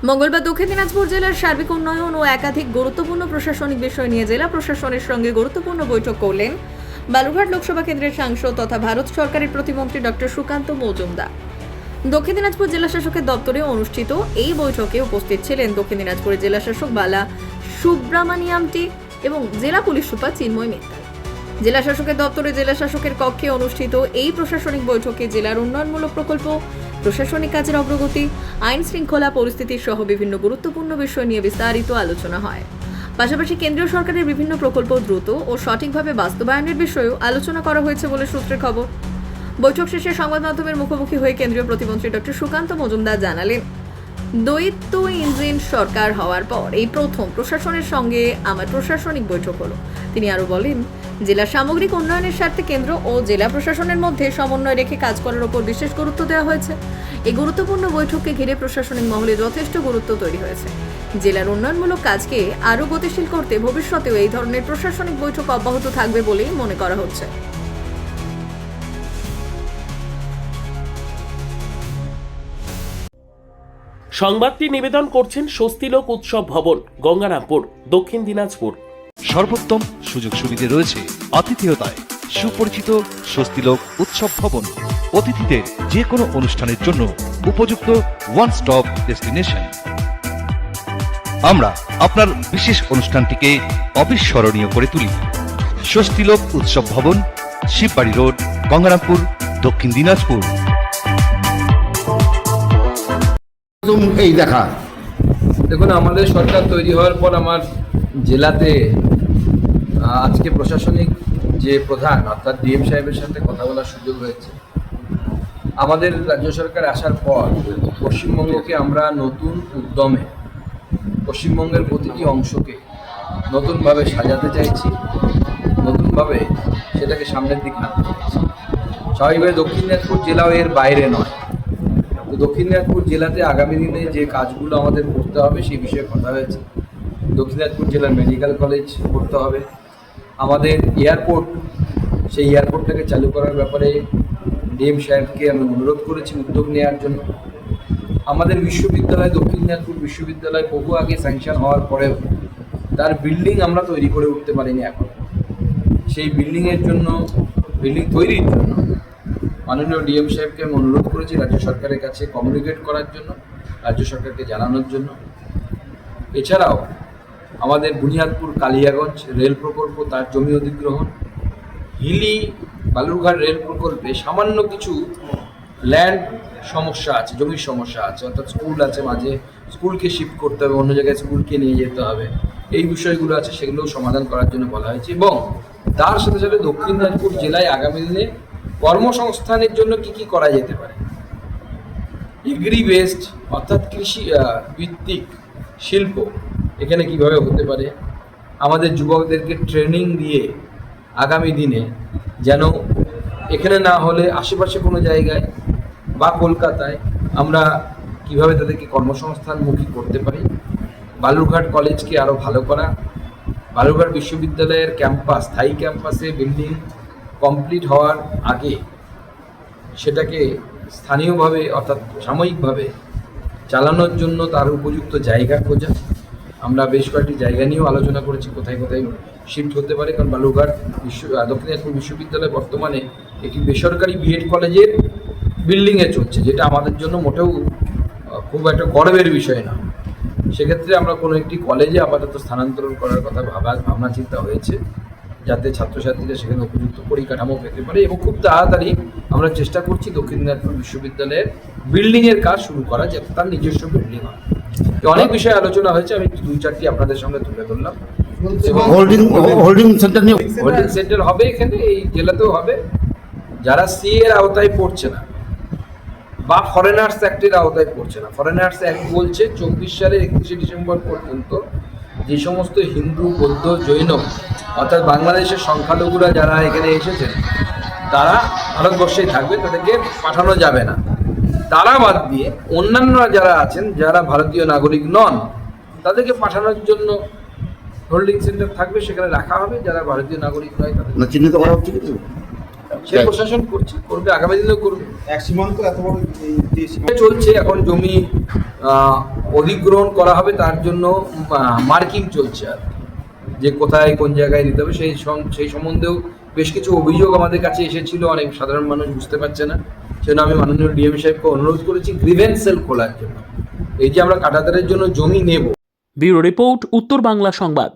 মঙ্গলবার দক্ষিণ দিনাজপুর জেলার সার্বিক উন্নয়ন ও একাধিক গুরুত্বপূর্ণ প্রশাসনিক বিষয় নিয়ে জেলা প্রশাসনের সঙ্গে গুরুত্বপূর্ণ বৈঠক করলেন বালুরঘাট লোকসভা কেন্দ্রের সাংসদ তথা ভারত সরকারের প্রতিমন্ত্রী ডক্টর সুকান্ত মজুমদার। দক্ষিণ দিনাজপুর জেলা শাসকের দপ্তরে অনুষ্ঠিত এই বৈঠকে উপস্থিত ছিলেন দক্ষিণ দিনাজপুরের জেলা শাসক বালা সুব্রামানিয়ামটি এবং জেলা পুলিশ সুপার চিন্ময় মিত্তাল। জেলা শাসকের দপ্তরে জেলা শাসকের কক্ষে অনুষ্ঠিত এই প্রশাসনিক বৈঠকে জেলার উন্নয়নমূলক প্রকল্প, প্রশাসনিক কাজের অগ্রগতি, আইন শৃঙ্খলা পরিস্থিতি সহ বিভিন্ন গুরুত্বপূর্ণ বিষয় নিয়ে বিস্তারিত আলোচনা হয়। পাশাপাশি কেন্দ্রীয় সরকারের বিভিন্ন প্রকল্প দ্রুত ও সঠিকভাবে বাস্তবায়নের বিষয়েও আলোচনা করা হয়েছে বলে সূত্রের খবর। বৈঠক শেষে সংবাদ মাধ্যমের মুখোমুখি হয়ে কেন্দ্রীয় প্রতিমন্ত্রী ডক্টর সুকান্ত মজুমদার জানালেন, দ্বৈত ইঞ্জিন সরকার হওয়ার পর এই প্রথম প্রশাসনের সঙ্গে আমার প্রশাসনিক বৈঠক হলো। তিনি আরও বলেন, জেলার সামগ্রিক উন্নয়নের স্বার্থে কেন্দ্র ও জেলা প্রশাসনের মধ্যে সমন্বয় রেখে কাজ করার উপর বিশেষ গুরুত্ব দেওয়া হয়েছে। এই গুরুত্বপূর্ণ বৈঠককে ঘিরে প্রশাসনিক মহলে যথেষ্ট গুরুত্ব তৈরি হয়েছে। জেলার উন্নয়নমূলক কাজকে আরও গতিশীল করতে ভবিষ্যতেও এই ধরনের প্রশাসনিক বৈঠক অব্যাহত থাকবে বলেই মনে করা হচ্ছে। সংবাদটি নিবেদন করছেন স্বস্তিলোক উৎসব ভবন, গঙ্গারামপুর, দক্ষিণ দিনাজপুর। সর্বোত্তম সুযোগ সুবিধে রয়েছে আতিথেয়তায়। সুপরিচিত স্বস্তিলোক উৎসব ভবন অতিথিদের যে কোনো অনুষ্ঠানের জন্য উপযুক্ত ওয়ান স্টপ ডেস্টিনেশন। আমরা আপনার বিশেষ অনুষ্ঠানটিকে অবিস্মরণীয় করে তুলি। স্বস্তিলোক উৎসব ভবন, শিববাড়ি রোড, গঙ্গারামপুর, দক্ষিণ দিনাজপুর। এই দেখা দেখুন, আমাদের সরকার তৈরি হওয়ার পর আমার জেলাতে আজকে প্রশাসনিক যে প্রধান অর্থাৎ ডিএম সাহেবের সাথে কথা বলার সুযোগ হয়েছে। আমাদের রাজ্য সরকার আসার পর পশ্চিমবঙ্গকে আমরা নতুন উদ্যমে পশ্চিমবঙ্গের প্রতিটি অংশকে নতুনভাবে সাজাতে চাইছি, নতুনভাবে সেটাকে সামনের দিকে আনতে চাইছি। স্বাভাবিকভাবে দক্ষিণ দিনাজপুর জেলাও এর বাইরে নয়। তো দক্ষিণ দিনাজপুর জেলাতে আগামী দিনে যে কাজগুলো আমাদের করতে হবে সেই বিষয়ে কথা হয়েছে। দক্ষিণ দিনাজপুর জেলার মেডিকেল কলেজ করতে হবে, আমাদের এয়ারপোর্ট, সেই এয়ারপোর্টটাকে চালু করার ব্যাপারে ডিএম সাহেবকে আমি অনুরোধ করেছি উদ্যোগ নেওয়ার জন্য। আমাদের বিশ্ববিদ্যালয়, দক্ষিণ দিনাজপুর বিশ্ববিদ্যালয় বহু আগে স্যাংশন হওয়ার পরেও তার বিল্ডিং আমরা তৈরি করে উঠতে পারিনি এখন। সেই বিল্ডিং তৈরির জন্য মাননীয় ডিএম সাহেবকে আমি অনুরোধ করেছি রাজ্য সরকারের কাছে কমিউনিকেট করার জন্য, রাজ্য সরকারকে জানানোর জন্য। এছাড়াও আমাদের বুনিয়াদপুর কালিয়াগঞ্জ রেল প্রকল্প, তার জমি অধিগ্রহণ, হিলি বালুরঘাট রেল প্রকল্পে সামান্য কিছু ল্যান্ড সমস্যা আছে, জমির সমস্যা আছে, অর্থাৎ স্কুল আছে, মাঝে স্কুলকে শিফট করতে হবে, অন্য জায়গায় স্কুলকে নিয়ে যেতে হবে, এই বিষয়গুলো আছে, সেগুলোও সমাধান করার জন্য বলা হয়েছে। এবং তার সাথে সাথে দক্ষিণ দিনাজপুর জেলায় আগামী দিনে কর্মসংস্থানের জন্য কি কি করা যেতে পারে, এগ্রি বেসড অর্থাৎ কৃষি ভিত্তিক শিল্প এখানে কিভাবে হতে পারে, আমাদের যুবকদেরকে ট্রেনিং দিয়ে আগামী দিনে যেন এখানে না হলে আশেপাশে কোনো জায়গায় বা কলকাতায় আমরা কিভাবে তাদেরকে কর্মসংস্থানমুখী করতে পারি, বালুরঘাট কলেজকে আরও ভালো করা, বালুরঘাট বিশ্ববিদ্যালয়ের ক্যাম্পাস, স্থায়ী ক্যাম্পাসে বিল্ডিং কমপ্লিট হওয়ার আগে সেটাকে স্থানীয়ভাবে অর্থাৎ সাময়িকভাবে চালানোর জন্য তার উপযুক্ত জায়গা খোঁজা। আমরা বেশ কয়েকটি জায়গা নিয়েও আলোচনা করেছি কোথায় কোথায় শিফট হতে পারে, কারণ বালুরঘাট দক্ষিণ দিনাজপুর বিশ্ববিদ্যালয় বর্তমানে একটি বেসরকারি বিএড কলেজের বিল্ডিংয়ে চলছে, যেটা আমাদের জন্য মোটেও খুব একটা গর্বের বিষয় না। সেক্ষেত্রে আমরা কোনো একটি কলেজে আপাতত স্থানান্তরণ করার কথা ভাবনা চিন্তা হয়েছে, যাতে ছাত্রছাত্রীরা সেখানে উপযুক্ত পরিকাঠামো পেতে পারে। এবং খুব তাড়াতাড়ি আমরা চেষ্টা করছি দক্ষিণ দিনাজপুর বিশ্ববিদ্যালয়ের বিল্ডিংয়ের কাজ শুরু করা, যাতে তার নিজস্ব বিল্ডিং হয়। অনেক বিষয়ে আলোচনা হয়েছে, আমি দুই চারটি আপনাদের সামনে তুলে ধরলাম। হোল্ডিং সেন্টার হবে এখানে, এই জেলাতেও হবে। যারা সিএ এর আওতায় পড়ছে না বা ফরেনার্স অ্যাক্টের আওতায় পড়ছে না, ফরেনার্স অ্যাক্ট বলছে 24 সালের 31শে ডিসেম্বর পর্যন্ত যে সমস্ত হিন্দু, বৌদ্ধ, জৈন অর্থাৎ বাংলাদেশের সংখ্যালঘুরা যারা এখানে এসেছেন তারা ভারতবর্ষেই থাকবে, তাদেরকে পাঠানো যাবে না। তারা বাদ দিয়ে অন্যান্য যারা আছেন, যারা ভারতীয় নাগরিক নন, তাদেরকে পাঠানোর জন্য হোল্ডিং সেন্টার থাকবে, সেখানে রাখা হবে। যারা ভারতীয় নাগরিক নয় তাদের চিহ্নিত করা হচ্ছে কিছু সে প্রশাসন করবে আগামী দিনেও করবে। এক সীমান্ত এত বড় এই যে সীমান্ত চলছে এখন জমি অধিগ্রহণ করা হবে, তার জন্য মার্কিং চলছে আর যে কোথায় কোন জায়গায় নিতে হবে সেই সম্বন্ধেও বেশ কিছু অভিযোগ আমাদের কাছে এসেছিল, অনেক সাধারণ মানুষ বুঝতে পারছে না। সেজন্য আমি মাননীয় ডিএম সাহেবকে অনুরোধ করেছি গ্রিভেন্স সেল খোলার জন্য, এই যে আমরা কাঁটাতারের জন্য জমি নেব। ব্যুরো রিপোর্ট, উত্তর বাংলা সংবাদ।